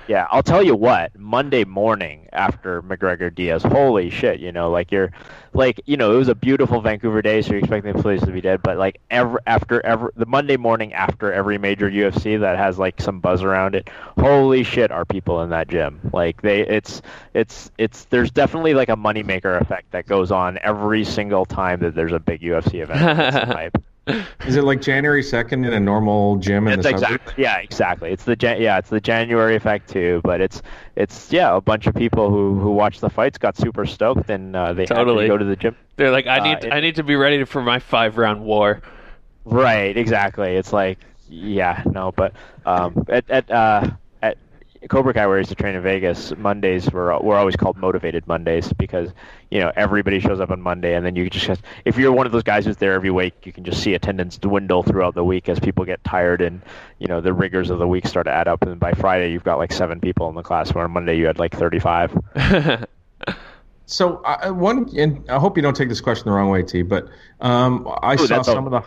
Yeah, I'll tell you what, Monday morning after McGregor Diaz, holy shit, it was a beautiful Vancouver day, so you're expecting the place to be dead, but like the Monday morning after every major UFC that has like some buzz around it, holy shit are people in that gym. Like there's definitely like a moneymaker effect that goes on every single time that there's a big UFC event. Is it like January 2nd in a normal gym in the suburbs? Yeah, exactly. It's the January effect too, but it's a bunch of people who watch the fights got super stoked and they totally had to go to the gym. They're like, I need to be ready for my 5-round war. Right, exactly. It's like, but at Cobra Kai, where I used to train in Vegas, Mondays were always called Motivated Mondays because everybody shows up on Monday, and then you just, if you're one of those guys who's there every week, you can just see attendance dwindle throughout the week as people get tired and the rigors of the week start to add up, and by Friday you've got like 7 people in the class, where on Monday you had like 35. So and I hope you don't take this question the wrong way, T, but I saw some of the.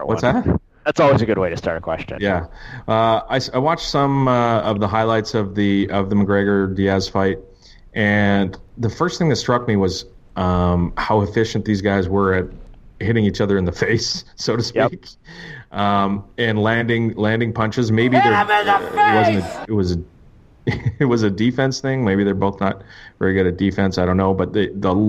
What's that? That's always a good way to start a question. Yeah, I watched some of the highlights of the McGregor Diaz fight, and the first thing that struck me was how efficient these guys were at hitting each other in the face, so to speak, and landing punches. Maybe it was a defense thing. Maybe they're both not very good at defense. I don't know, but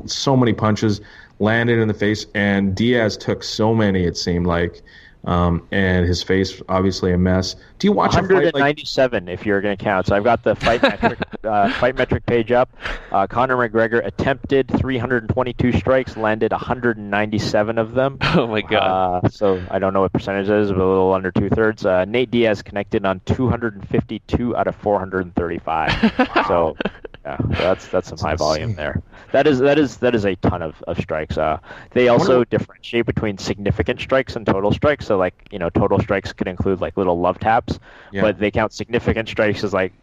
so many punches landed in the face, and Diaz took so many. It seemed like. And his face obviously a mess. Do you watch 197 if you're going to count? So I've got the fight metric page up. Conor McGregor attempted 322 strikes, landed 197 of them. Oh my god! So I don't know what percentage it is, but a little under 2/3. Nate Diaz connected on 252 out of 435. Wow. So yeah, that's some high volume there. That is a ton of strikes. They also differentiate between significant strikes and total strikes. So total strikes could include like little love taps, but they count significant strikes as like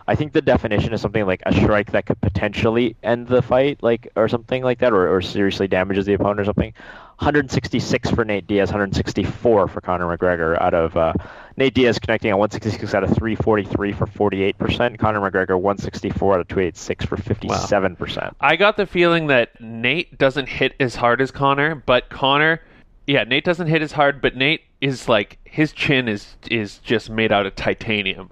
I think the definition is something like a strike that could potentially end the fight, like, or something like that, or seriously damages the opponent or something. 166 for Nate Diaz, 164 for Conor McGregor out of Nate Diaz connecting on 166 out of 343 for 48%. Conor McGregor 164 out of 286 for 57%. Wow. I got the feeling that Nate doesn't hit as hard as Conor, but Conor, Nate doesn't hit as hard, but Nate is like, his chin is just made out of titanium.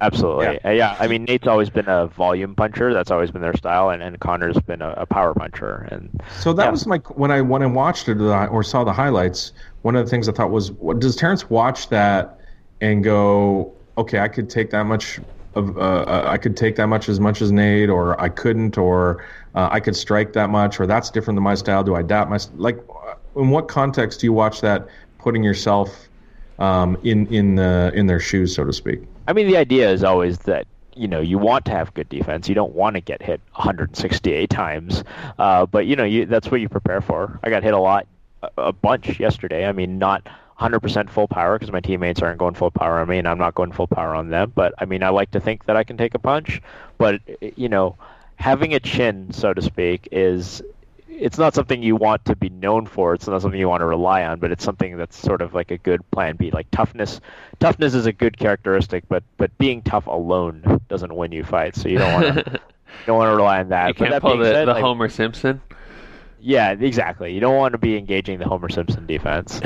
Absolutely. Yeah. I mean, Nate's always been a volume puncher. That's always been their style, and Conor's been a power puncher. And so that was my when I watched it or saw the highlights. One of the things I thought was, does Terrence watch that and go, okay, I could take that much of I could take that much as Nate, or I couldn't, or I could strike that much, or that's different than my style. Do I adapt my like? In what context do you watch that? Putting yourself in their shoes, so to speak. I mean, the idea is always that, you want to have good defense. You don't want to get hit 168 times, but that's what you prepare for. I got hit a bunch yesterday. I mean, not 100% full power because my teammates aren't going full power on me, and I'm not going full power on them. But I mean, I like to think that I can take a punch. But having a chin, so to speak, it's not something you want to be known for. It's not something you want to rely on, but it's something that's sort of like a good plan B. Like toughness is a good characteristic, but being tough alone doesn't win you fights. So you don't want to rely on that. You can't pull the Homer Simpson. Yeah, exactly. You don't want to be engaging the Homer Simpson defense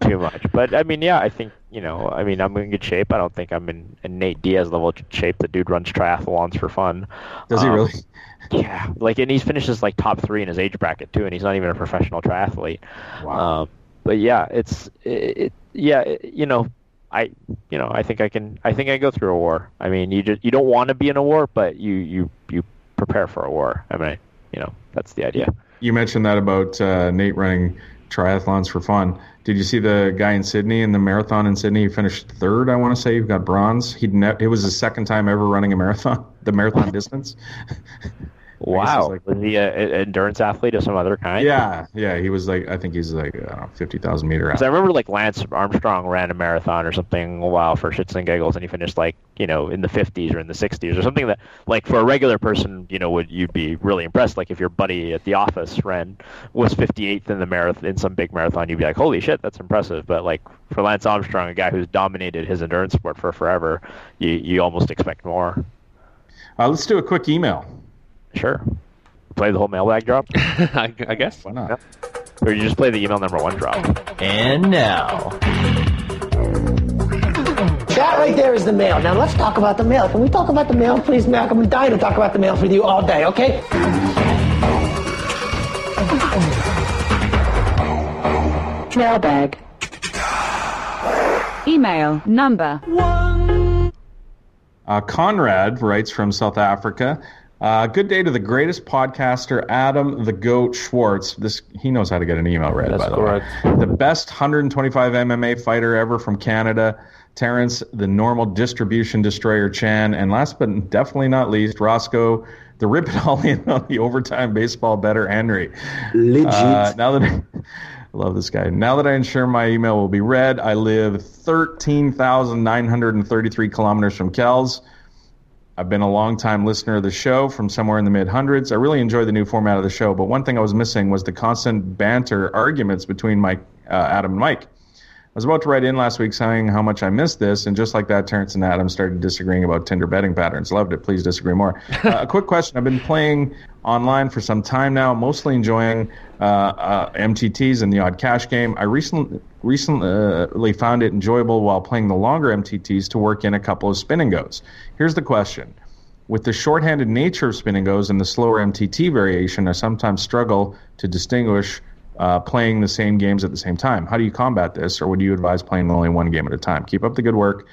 too much. But I mean, I think I'm in good shape. I don't think I'm in Nate Diaz level shape. The dude runs triathlons for fun. Does he really? Yeah, and he's finishes like top 3 in his age bracket too, and he's not even a professional triathlete. Wow. But yeah, I think I can go through a war. I mean, you don't want to be in a war, but you prepare for a war. I mean, that's the idea. You mentioned that about Nate running triathlons for fun. Did you see the guy in Sydney in the marathon in Sydney? He finished 3rd, I want to say. He got bronze. It was his 2nd time ever running a marathon, the marathon distance. Wow. Was he an endurance athlete of some other kind? Yeah. He was I think he's 50,000 meter athlete. I remember Lance Armstrong ran a marathon or something a while for shits and giggles, and he finished in the 50s or in the 60s or something that, for a regular person, you'd be really impressed. Like if your buddy at the office was 58th in the marathon, in some big marathon, you'd be like, holy shit, that's impressive. But for Lance Armstrong, a guy who's dominated his endurance sport for forever, you almost expect more. Let's do a quick email. Sure. Play the whole mailbag drop? I guess. Why not? Or you just play the email number 1 drop. And now. That right there is the mail. Now let's talk about the mail. Can we talk about the mail, please, Malcolm? I'm dying to talk about the mail with you all day, okay? Mailbag. Email number 1. Conrad writes from South Africa. Good day to the greatest podcaster, Adam the Goat Schwartz. He knows how to get an email read, by the way. The best 125 MMA fighter ever from Canada, Terrence, the normal distribution destroyer Chan, and last but definitely not least, Roscoe, the rip it all in on the overtime baseball better Henry. Legit. I love this guy. Now that I ensure my email will be read, I live 13,933 kilometers from Kells. I've been a long-time listener of the show from somewhere in the mid-hundreds. I really enjoy the new format of the show, but one thing I was missing was the constant banter arguments between Adam and Mike. I was about to write in last week saying how much I missed this, and just like that, Terrence and Adam started disagreeing about Tinder betting patterns. Loved it. Please disagree more. A quick question. I've been playing online for some time now, mostly enjoying MTTs and the odd cash game. I recently found it enjoyable while playing the longer MTTs to work in a couple of spin and goes. Here's the question. With the shorthanded nature of spin and goes and the slower MTT variation, I sometimes struggle to distinguish playing the same games at the same time. How do you combat this, or would you advise playing only one game at a time? Keep up the good work.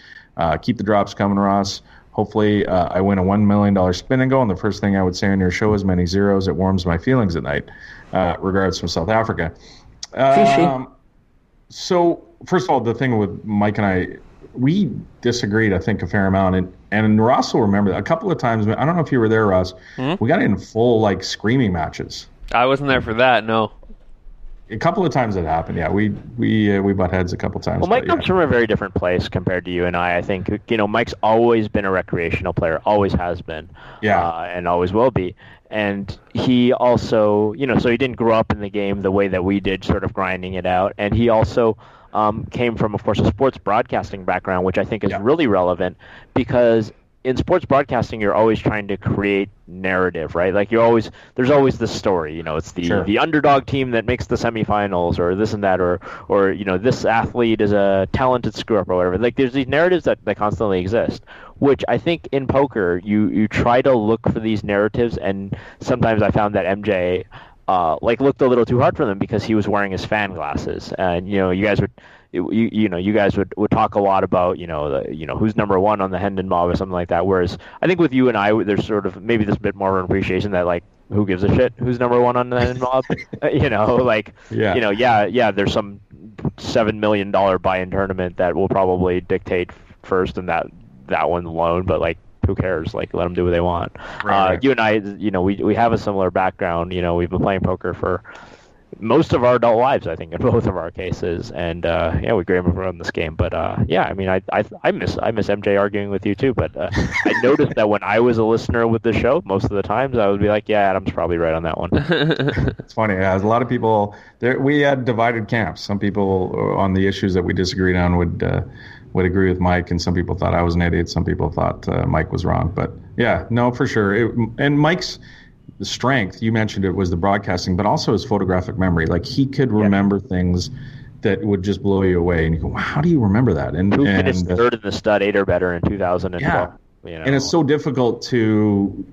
Keep the drops coming, Ross. Hopefully I win a $1 million spin and go, and the first thing I would say on your show is many zeros. It warms my feelings at night. Regards from South Africa. So, first of all, the thing with Mike and I, we disagreed, I think, a fair amount. And Ross will remember that. A couple of times, I don't know if you were there, Ross, we got in full, screaming matches. I wasn't there for that, no. A couple of times it happened. Yeah, we butt heads a couple times. Well, Mike comes from a very different place compared to you and I. I think Mike's always been a recreational player, always has been, and always will be. And he also, so he didn't grow up in the game the way that we did, sort of grinding it out. And he also came from, of course, a sports broadcasting background, which I think is really relevant because in sports broadcasting, you're always trying to create narrative, right? Like there's always this story, it's the underdog team that makes the semifinals or this and that, or this athlete is a talented screw up or whatever. Like there's these narratives that constantly exist, which I think in poker, you try to look for these narratives. And sometimes I found that MJ, looked a little too hard for them because he was wearing his fan glasses, and you guys would talk a lot about who's number one on the Hendon mob or something like that. Whereas I think with you and I, there's sort of maybe this bit more of an appreciation that like who gives a shit who's number one on the Hendon mob, there's some $7 million buy-in tournament that will probably dictate first, and that one alone, but like. Who cares? Like, let them do what they want. Right. You and I, we have a similar background. We've been playing poker for most of our adult lives, I think, in both of our cases. And we grew up around this game. But I miss MJ arguing with you too. But I noticed that when I was a listener with the show, most of the times I would be like, yeah, Adam's probably right on that one. It's funny. A lot of people there. We had divided camps. Some people on the issues that we disagreed on would agree with Mike, and some people thought I was an idiot. Some people thought Mike was wrong. But yeah, no, for sure. And Mike's strength, you mentioned it, was the broadcasting, but also his photographic memory. Like he could remember things that would just blow you away, and you go, wow, how do you remember that? And who finished third in the stud 8 or better in 2012? Yeah. And it's so difficult to,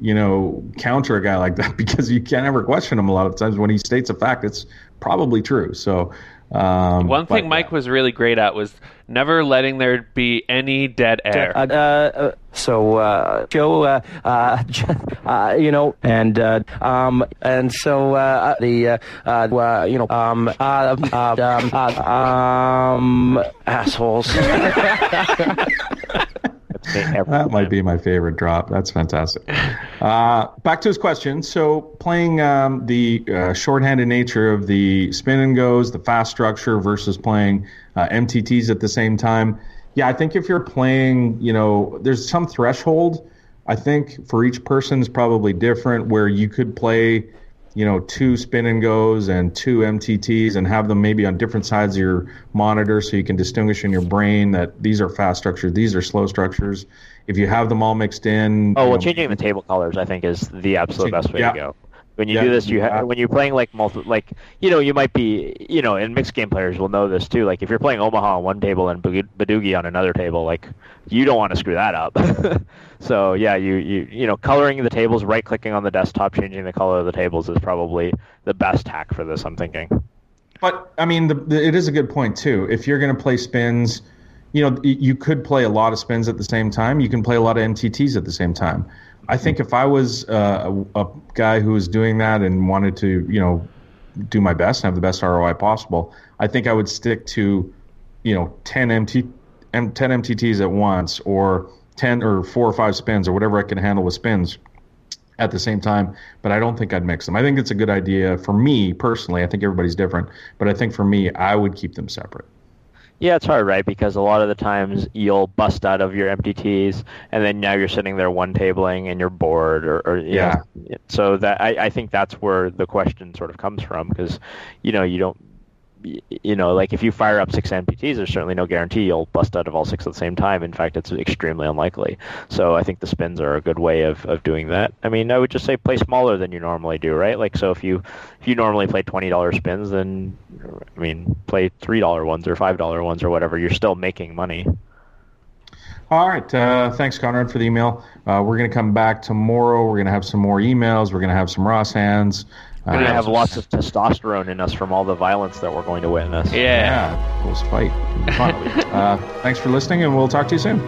counter a guy like that because you can't ever question him a lot of times. When he states a fact, it's probably true. So one thing Mike was really great at was never letting there be any dead air. Assholes. That might be my favorite drop. That's fantastic. Back to his question. So playing the shorthanded nature of the spin and goes, the fast structure versus playing MTTs at the same time. Yeah, I think if you're playing, there's some threshold. I think for each person is probably different where you could play, 2 spin and goes and 2 MTTs and have them maybe on different sides of your monitor so you can distinguish in your brain that these are fast structures, these are slow structures. If you have them all mixed in... changing the table colors, I think, is the absolute best way to go. When you do this, when you're playing you might be, and mixed game players will know this too. Like if you're playing Omaha on one table and Badoogie on another table, like you don't want to screw that up. So yeah, you coloring the tables, right clicking on the desktop, changing the color of the tables is probably the best hack for this, I'm thinking. But I mean, it is a good point too. If you're going to play spins, you could play a lot of spins at the same time. You can play a lot of MTTs at the same time. I think if I was a guy who was doing that and wanted to, do my best and have the best ROI possible, I think I would stick to, 10 MTTs at once, or 10 or 4 or 5 spins, or whatever I can handle with spins at the same time. But I don't think I'd mix them. I think it's a good idea for me personally. I think everybody's different, but I think for me, I would keep them separate. Yeah, it's hard, right? Because a lot of the times you'll bust out of your MTTs, and then now you're sitting there one tabling and you're bored, or. So that I think that's where the question sort of comes from, because you don't. Like if you fire up 6 MPTs, there's certainly no guarantee you'll bust out of all 6 at the same time. In fact, it's extremely unlikely. So I think the spins are a good way of doing that. I mean, I would just say play smaller than you normally do, right? Like, so if you normally play $20 spins, then, play $3 ones or $5 ones or whatever. You're still making money. All right. Thanks, Conrad, for the email. We're going to come back tomorrow. We're going to have some more emails. We're going to have some Ross hands. We're going to have lots of testosterone in us from all the violence that we're going to witness. Yeah. Let's fight. Thanks for listening, and we'll talk to you soon.